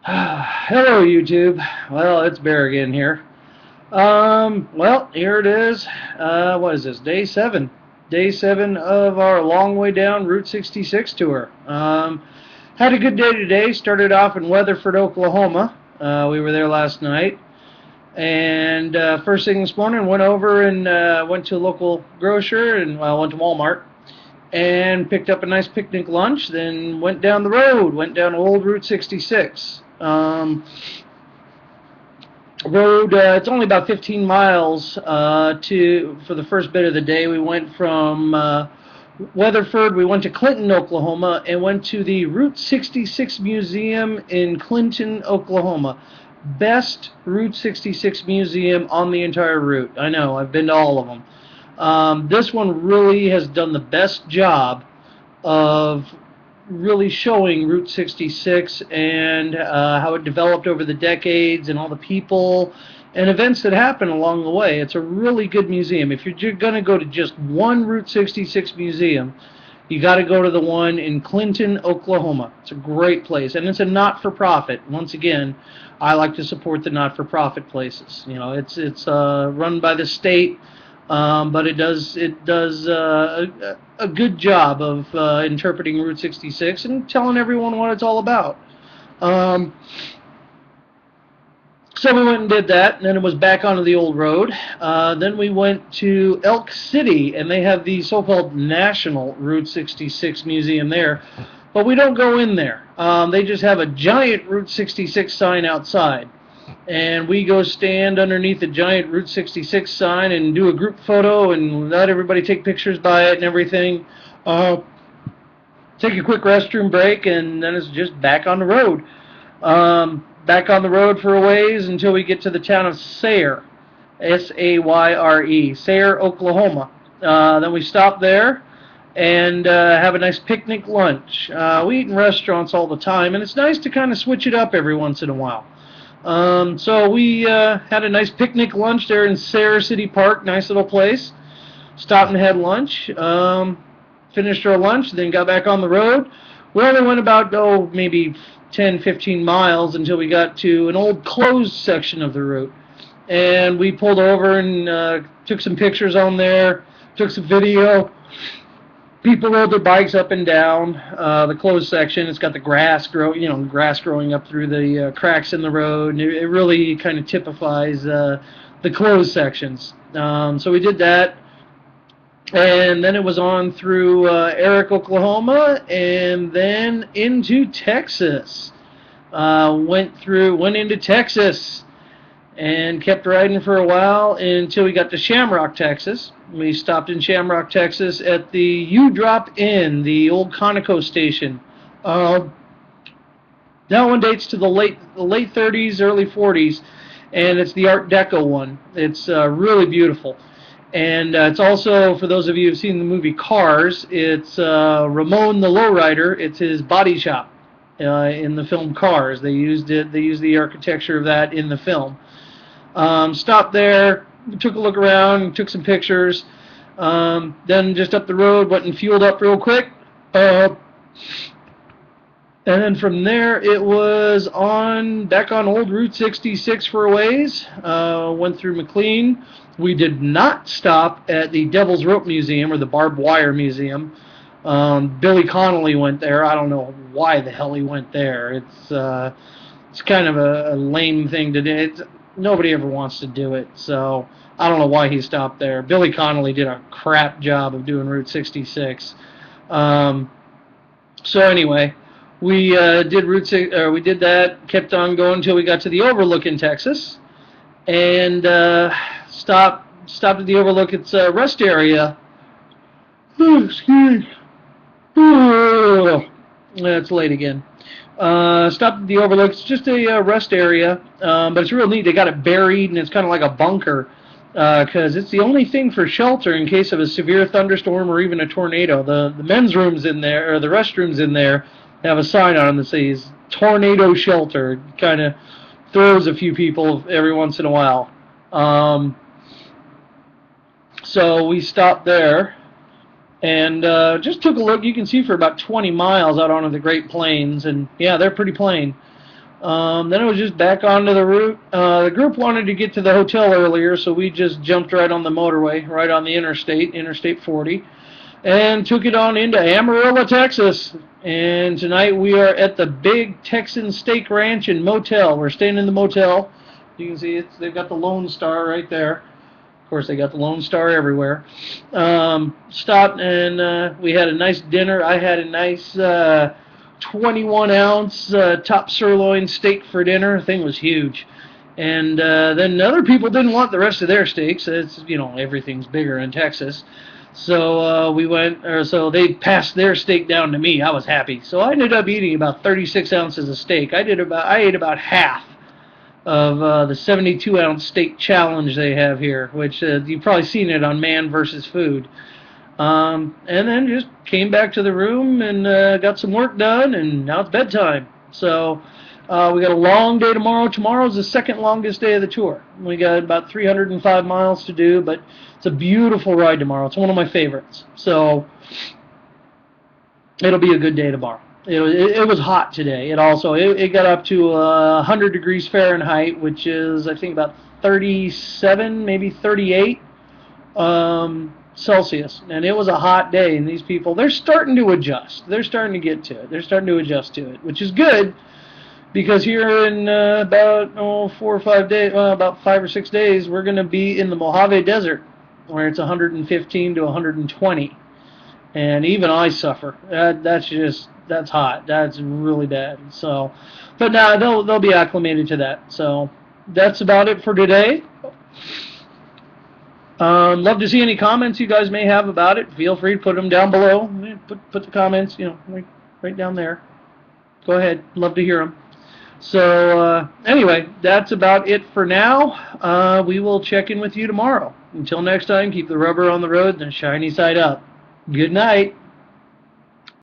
Hello, YouTube. Well, it's Bear again here. Well, here it is. What is this? Day 7. Day 7 of our long way down Route 66 tour. Had a good day today. Started off in Weatherford, Oklahoma. We were there last night. And first thing this morning, went over and went to a local grocer and went to Walmart and picked up a nice picnic lunch. Then went down the road, went down Old Route 66. It's only about 15 miles for the first bit of the day. We went from Weatherford, we went to Clinton, Oklahoma, and went to the Route 66 Museum in Clinton, Oklahoma. Best Route 66 museum on the entire route. I know, I've been to all of them. This one really has done the best job of really showing Route 66 and how it developed over the decades and all the people and events that happened along the way. It's a really good museum. If you're going to go to just one Route 66 museum, you got to go to the one in Clinton, Oklahoma. It's a great place, and it's a not-for-profit. Once again, I like to support the not-for-profit places. You know, it's run by the state. But it does a good job of interpreting Route 66 and telling everyone what it's all about. So we went and did that, and then it was back onto the old road. Then we went to Elk City, and they have the so-called National Route 66 Museum there, but we don't go in there. They just have a giant Route 66 sign outside. And we go stand underneath the giant Route 66 sign and do a group photo and let everybody take pictures by it and everything. Take a quick restroom break, and then it's just back on the road. Back on the road for a ways until we get to the town of Sayre, S-A-Y-R-E, Sayre, Oklahoma. Then we stop there and have a nice picnic lunch. We eat in restaurants all the time, and it's nice to kind of switch it up every once in a while. So we had a nice picnic lunch there in Sayre City Park, nice little place. Stopped and had lunch, finished our lunch, then got back on the road. We only went about, maybe 10, 15 miles until we got to an old closed section of the route. And we pulled over and took some pictures on there, took some video. People rode their bikes up and down the closed section. It's got the grass growing up through the cracks in the road. And it really kind of typifies the closed sections. So we did that, and then it was on through Eric, Oklahoma, and then into Texas. Went into Texas and kept riding for a while until we got to Shamrock, Texas. We stopped in Shamrock, Texas at the U-Drop Inn, the old Conoco station. That one dates to the late 30s, early 40s, and it's the Art Deco one. It's really beautiful. And it's also, for those of you who've seen the movie Cars, it's Ramon the Lowrider. It's his body shop in the film Cars. They used the architecture of that in the film. Stopped there, took a look around, took some pictures. Then just up the road, went and fueled up real quick. And then from there, it was back on Old Route 66 for a ways. Went through McLean. We did not stop at the Devil's Rope Museum or the Barbed Wire Museum. Billy Connolly went there. I don't know why the hell he went there. It's kind of a lame thing to do. Nobody ever wants to do it, so I don't know why he stopped there. Billy Connolly did a crap job of doing Route 66. So anyway, we did that, kept on going until we got to the Overlook in Texas, and stopped at the Overlook. It's a rest area. Oh, excuse me. Oh, it's late again. Stopped at the Overlook. It's just a rest area, but it's real neat. They got it buried, and it's kind of like a bunker because it's the only thing for shelter in case of a severe thunderstorm or even a tornado. The men's rooms in there, or the restrooms in there, have a sign on them that says "Tornado Shelter." It kind of throws a few people every once in a while. So we stopped there and just took a look. You can see for about 20 miles out onto the Great Plains, and yeah, they're pretty plain. Then it was just back onto the route. The group wanted to get to the hotel earlier, so we just jumped right on the motorway, right on the Interstate 40, and took it on into Amarillo, Texas. And tonight we are at the Big Texan Steak Ranch and Motel. We're staying in the motel. You can see they've got the Lone Star right there. Of course, they got the Lone Star everywhere. Stopped and we had a nice dinner. I had a nice 21-ounce top sirloin steak for dinner. The thing was huge. And then other people didn't want the rest of their steaks. It's, everything's bigger in Texas. So so they passed their steak down to me. I was happy. So I ended up eating about 36 ounces of steak. I ate about half of the 72-ounce steak challenge they have here, which you've probably seen it on Man vs. Food. And then just came back to the room and got some work done, and now it's bedtime. So we got a long day tomorrow. Tomorrow's the second longest day of the tour. We got about 305 miles to do, but it's a beautiful ride tomorrow. It's one of my favorites. So it'll be a good day tomorrow. It was hot today. It got up to 100 degrees Fahrenheit, which is I think about 37, maybe 38 Celsius, and it was a hot day. And these people, they're starting to adjust. They're starting to get to it. They're starting to adjust to it, which is good, because here in about 4 or 5 days, about 5 or 6 days, we're going to be in the Mojave Desert, where it's 115 to 120, and even I suffer. That's hot. That's really bad. So, but now they'll be acclimated to that. So that's about it for today. Love to see any comments you guys may have about it. Feel free to put them down below. Put the comments, right down there. Go ahead. Love to hear them. So anyway, that's about it for now. We will check in with you tomorrow. Until next time, keep the rubber on the road and the shiny side up. Good night.